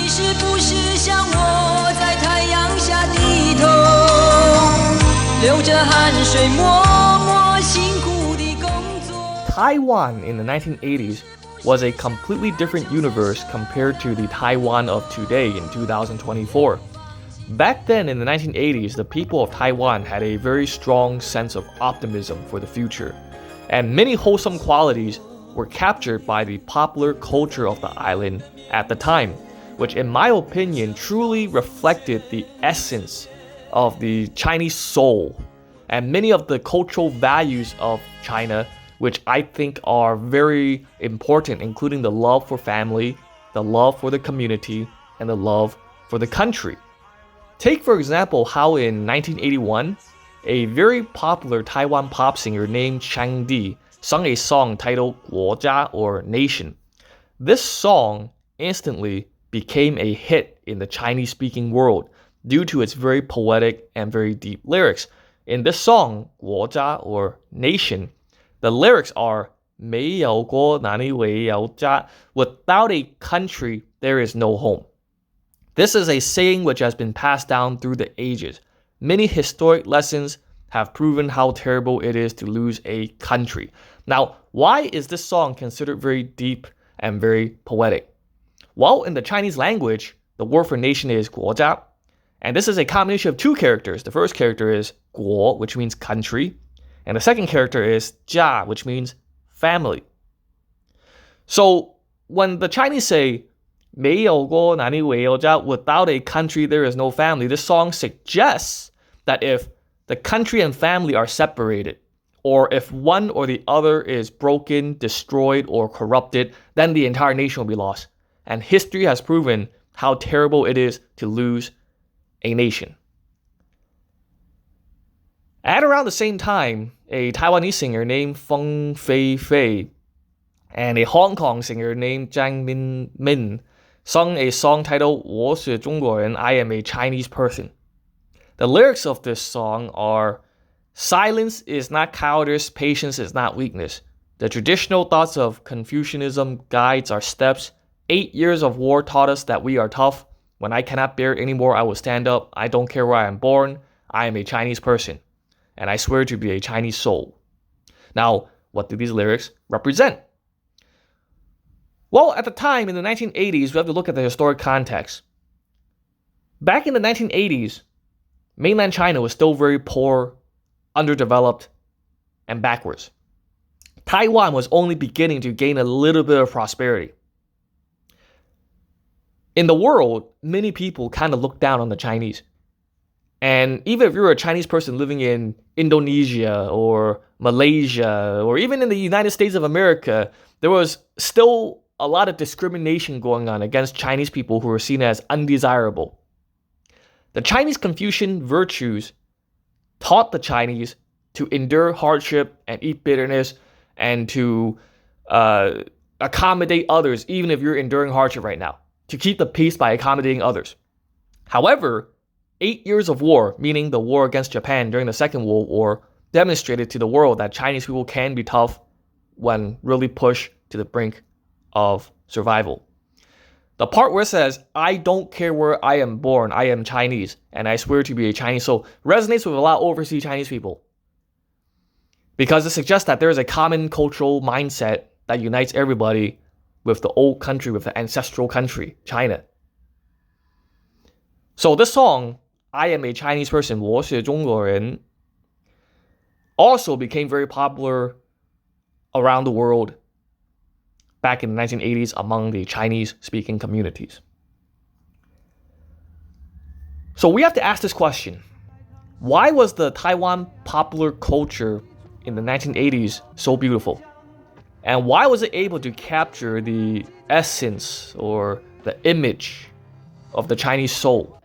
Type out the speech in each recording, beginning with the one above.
你是不是像我在太阳下低头，流着汗水默默辛苦地工作。 Taiwan in the 1980s was a completely different universe compared to the Taiwan of today in 2024. Back then in the 1980s, the people of Taiwan had a very strong sense of optimism for the future, and many wholesome qualities were captured by the popular culture of the island at the time, which in my opinion truly reflected the essence of the Chinese soul and many of the cultural values of China, which I think are very important, including the love for family, the love for the community, and the love for the country. Take, for example, how in 1981, a very popular Taiwan pop singer named Chiang sung a song titled 国家 or Nation. This song instantly became a hit in the Chinese-speaking world due to its very poetic and very deep lyrics. In this song, 国家 or Nation, the lyrics are 没有国哪里没有家. Without a country, there is no home. This is a saying which has been passed down through the ages. Many historic lessons have proven how terrible it is to lose a country. Now, why is this song considered very deep and very poetic? Well, in the Chinese language, the word for nation is 国家, and this is a combination of two characters. The first character is 国, which means country, and the second character is 家, which means family. So, when the Chinese say 没有国哪里没有家, without a country there is no family, this song suggests that if the country and family are separated, or if one or the other is broken, destroyed, or corrupted, then the entire nation will be lost. And history has proven how terrible it is to lose a nation. At around the same time, a Taiwanese singer named Feng Fei and a Hong Kong singer named Zhang Min sung a song titled 我是中国人, I am a Chinese person. The lyrics of this song are, silence is not cowardice, patience is not weakness. The traditional thoughts of Confucianism guides our steps. 8 years of war taught us that we are tough. When I cannot bear it anymore, I will stand up. I don't care where I am born. I am a Chinese person, and I swear to be a Chinese soul. Now, what do these lyrics represent? Well, at the time, in the 1980s, we have to look at the historic context. Back in the 1980s, mainland China was still very poor, underdeveloped, and backwards. Taiwan was only beginning to gain a little bit of prosperity. In the world, many people kind of look down on the Chinese. And even if you're a Chinese person living in Indonesia or Malaysia or even in the United States of America, there was still a lot of discrimination going on against Chinese people who were seen as undesirable. The Chinese Confucian virtues taught the Chinese to endure hardship and eat bitterness and to accommodate others, even if you're enduring hardship right now, to keep the peace by accommodating others. However, 8 years of war, meaning the war against Japan during the Second World War, demonstrated to the world that Chinese people can be tough when really pushed to the brink of survival. The part where it says, I don't care where I am born, I am Chinese, and I swear to be a Chinese soul, resonates with a lot of overseas Chinese people. Because it suggests that there is a common cultural mindset that unites everybody with the old country, with the ancestral country, China. So this song, I am a Chinese person, 我是中国人, also became very popular around the world back in the 1980s among the Chinese-speaking communities. So we have to ask this question. Why was the Taiwan popular culture in the 1980s so beautiful? And why was it able to capture the essence or the image of the Chinese soul?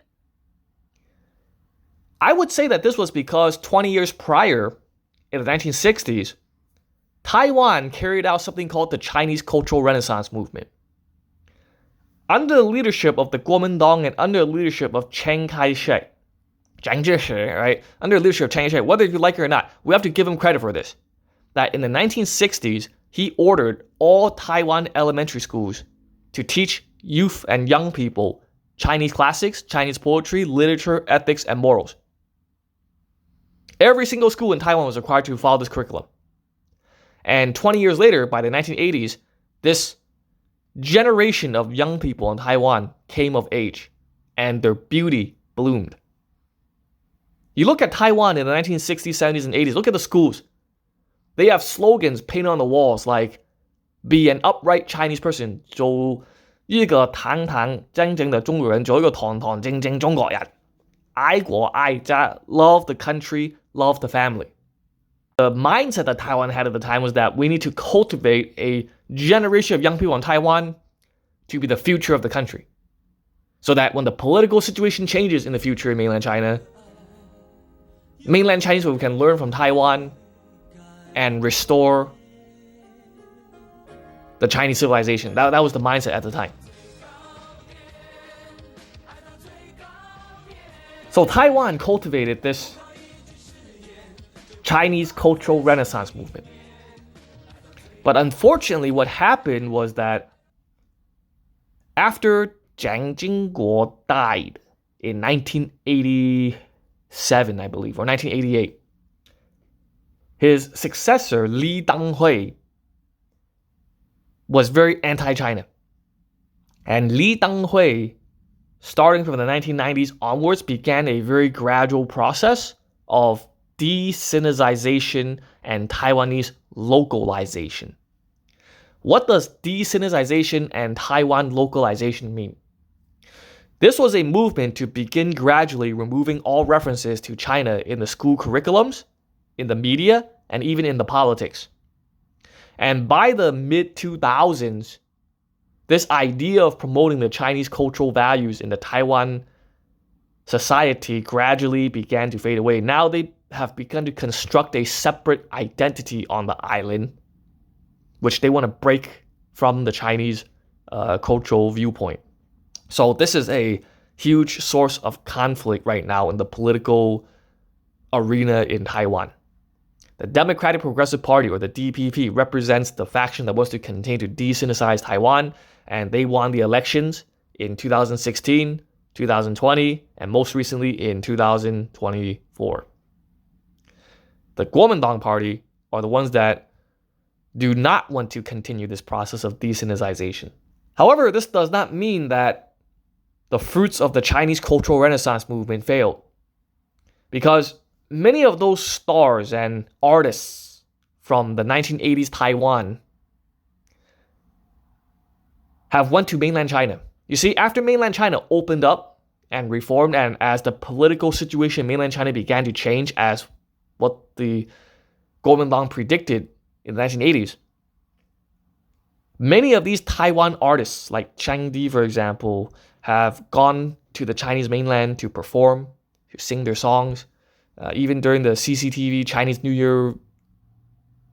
I would say that this was because 20 years prior, in the 1960s, Taiwan carried out something called the Chinese Cultural Renaissance movement. Under the leadership of the Kuomintang and under the leadership of Chiang Kai-shek, right? Under the leadership of Chiang Kai-shek, whether you like it or not, we have to give him credit for this. That in the 1960s, he ordered all Taiwan elementary schools to teach youth and young people Chinese classics, Chinese poetry, literature, ethics, and morals. Every single school in Taiwan was required to follow this curriculum. And 20 years later, by the 1980s, this generation of young people in Taiwan came of age, and their beauty bloomed. You look at Taiwan in the 1960s, 70s, and 80s, look at the schools. They have slogans painted on the walls like, be an upright Chinese person, 做一个堂堂正正的中国人，做一个堂堂正正中国人，爱国爱家, love the country, love the family. The mindset that Taiwan had at the time was that we need to cultivate a generation of young people in Taiwan to be the future of the country. So that when the political situation changes in the future in mainland China, mainland Chinese people can learn from Taiwan and restore the Chinese civilization. That was the mindset at the time. So Taiwan cultivated this Chinese cultural renaissance movement. But unfortunately, what happened was that after Chiang died in 1987, I believe, or 1988, his successor, Li Danghui, was very anti-China. And Li Danghui, starting from the 1990s onwards, began a very gradual process of de-Sinicization and Taiwanese localization. What does de-Sinicization and Taiwan localization mean? This was a movement to begin gradually removing all references to China in the school curriculums, in the media, and even in the politics. And by the mid-2000s, this idea of promoting the Chinese cultural values in the Taiwan society gradually began to fade away. Now they have begun to construct a separate identity on the island, which they want to break from the Chinese cultural viewpoint. So this is a huge source of conflict right now in the political arena in Taiwan. The Democratic Progressive Party, or the DPP, represents the faction that wants to continue to de-Sinicize Taiwan, and they won the elections in 2016, 2020, and most recently in 2024. The Kuomintang Party are the ones that do not want to continue this process of de-Sinicization. However, this does not mean that the fruits of the Chinese cultural renaissance movement failed, because many of those stars and artists from the 1980s Taiwan have went to mainland China. You see, after mainland China opened up and reformed, and as the political situation in mainland China began to change as what the Kuomintang predicted in the 1980s, many of these Taiwan artists, like Chiang, for example, have gone to the Chinese mainland to perform, to sing their songs. Even during the CCTV Chinese New Year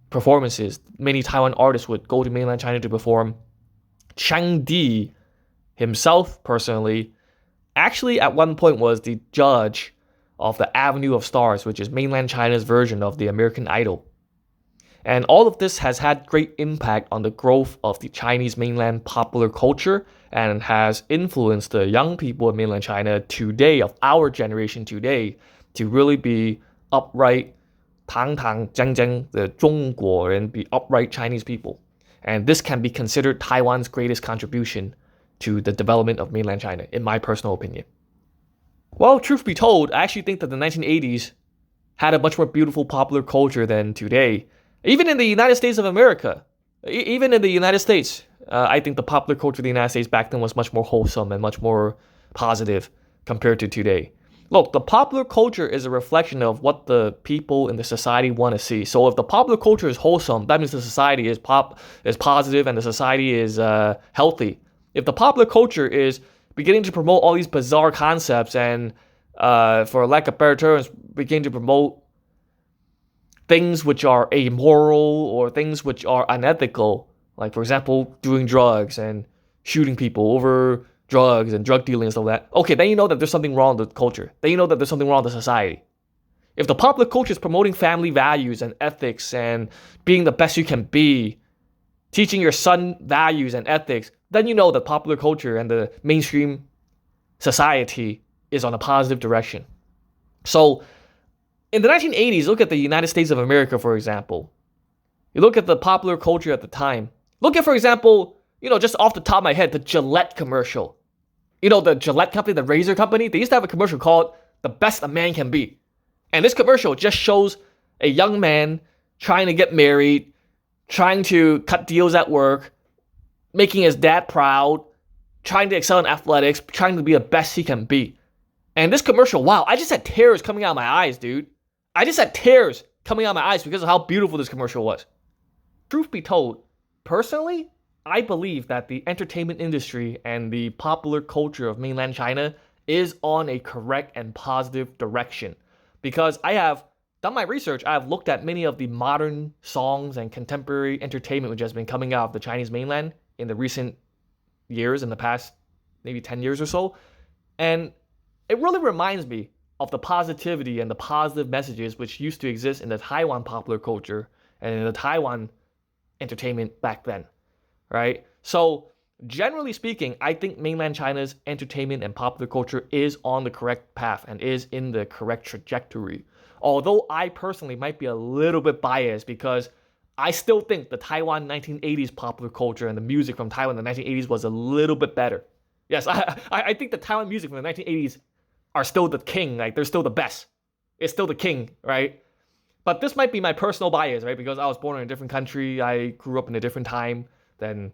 performances, many Taiwan artists would go to mainland China to perform. Chiang himself, personally, actually at one point was the judge of the Avenue of Stars, which is mainland China's version of the American Idol. And all of this has had great impact on the growth of the Chinese mainland popular culture and has influenced the young people in mainland China today, of our generation today, to really be upright, 堂堂正正, the 中国人, be upright Chinese people. And this can be considered Taiwan's greatest contribution to the development of mainland China, in my personal opinion. Well, truth be told, I actually think that the 1980s had a much more beautiful popular culture than today. Even in the United States of America, even in the United States, I think the popular culture of the United States back then was much more wholesome and much more positive compared to today. Look, the popular culture is a reflection of what the people in the society want to see. So if the popular culture is wholesome, that means the society is positive and the society is healthy. If the popular culture is beginning to promote all these bizarre concepts and, for lack of better terms, beginning to promote things which are amoral or things which are unethical, like, for example, doing drugs and shooting people over drugs and drug dealing and stuff like that, okay, then you know that there's something wrong with the culture. Then you know that there's something wrong with the society. If the popular culture is promoting family values and ethics and being the best you can be, teaching your son values and ethics, then you know that popular culture and the mainstream society is on a positive direction. So in the 1980s, look at the United States of America, for example. You look at the popular culture at the time. Look at, for example, just off the top of my head, the Gillette commercial. The Gillette company, the razor company, they used to have a commercial called The Best a Man Can Be. And this commercial just shows a young man trying to get married, trying to cut deals at work, making his dad proud, trying to excel in athletics, trying to be the best he can be. And this commercial, wow, I just had tears coming out of my eyes, dude. I just had tears coming out of my eyes because of how beautiful this commercial was. Truth be told, personally, I believe that the entertainment industry and the popular culture of mainland China is on a correct and positive direction. Because I have done my research, I have looked at many of the modern songs and contemporary entertainment which has been coming out of the Chinese mainland in the recent years, in the past maybe 10 years or so. And it really reminds me of the positivity and the positive messages which used to exist in the Taiwan popular culture and in the Taiwan entertainment back then, right? So generally speaking, I think mainland China's entertainment and popular culture is on the correct path and is in the correct trajectory. Although I personally might be a little bit biased because I still think the Taiwan 1980s popular culture and the music from Taiwan in the 1980s was a little bit better. Yes, I think the Taiwan music from the 1980s are still the king, like they're still the best. It's still the king, right? But this might be my personal bias, right? Because I was born in a different country, I grew up in a different time than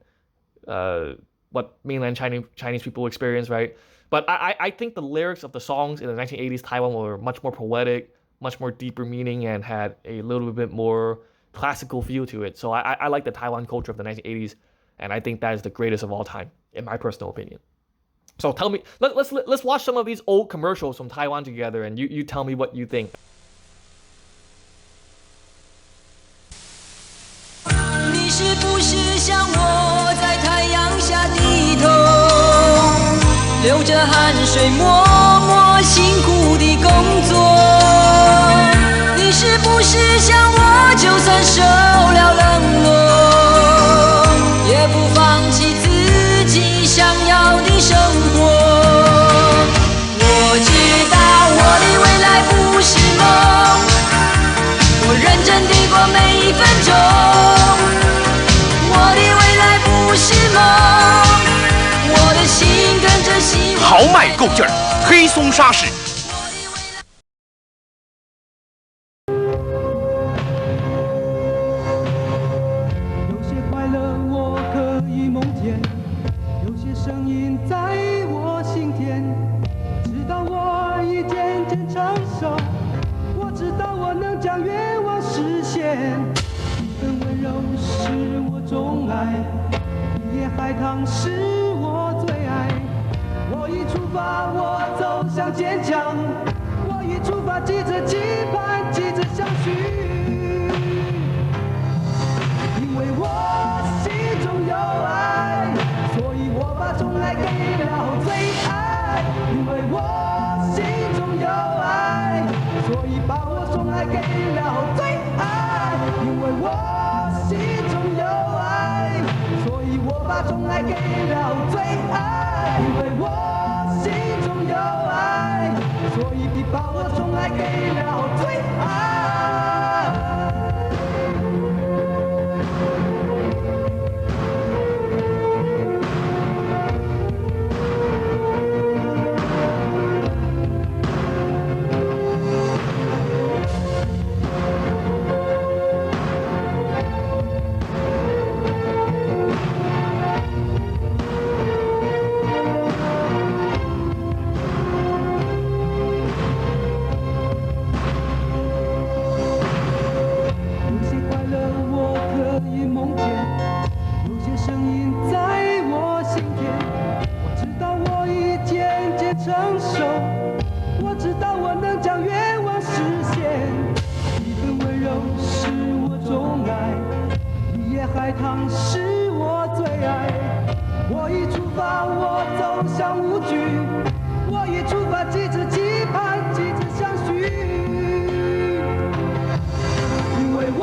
what mainland Chinese people experience, right? But I think the lyrics of the songs in the 1980s Taiwan were much more poetic, much more deeper meaning, and had a little bit more classical feel to it. So I like the Taiwan culture of the 1980s, and I think that is the greatest of all time, in my personal opinion. So tell me, let's watch some of these old commercials from Taiwan together, and you tell me what you think. 你是不是像我在太阳下低头，流着汗水默默辛苦地工作？你是不是像我，就算受了冷落，也不放弃自己想要的生活？我知道我的未来不是梦，我认真地过每一分钟。 豪迈够劲儿，黑松沙士。有些快乐我可以梦见，有些声音在我心田。直到我已渐渐成熟，我知道我能将愿望实现。一份温柔是我钟爱。 一夜海棠是我最爱，我已出发，我走向坚强，我已出发，急着期盼，急着相许，因为我心中有爱，所以我把钟爱给了最爱，因为我心中有爱，所以把我钟爱给了最爱，因为我心中有爱。 我把钟爱给了最爱，因为我心中有爱，所以你把我钟爱给了最爱。 海棠是我最爱，我已出发，我走向无惧，我已出发，急着期盼，急着相许，因为我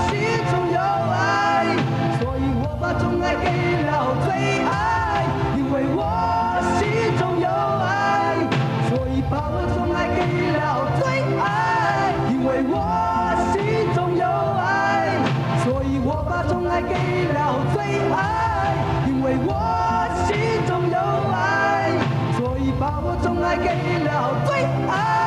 心中有爱，所以我把钟爱给了最爱，因为我心中有爱。了最爱。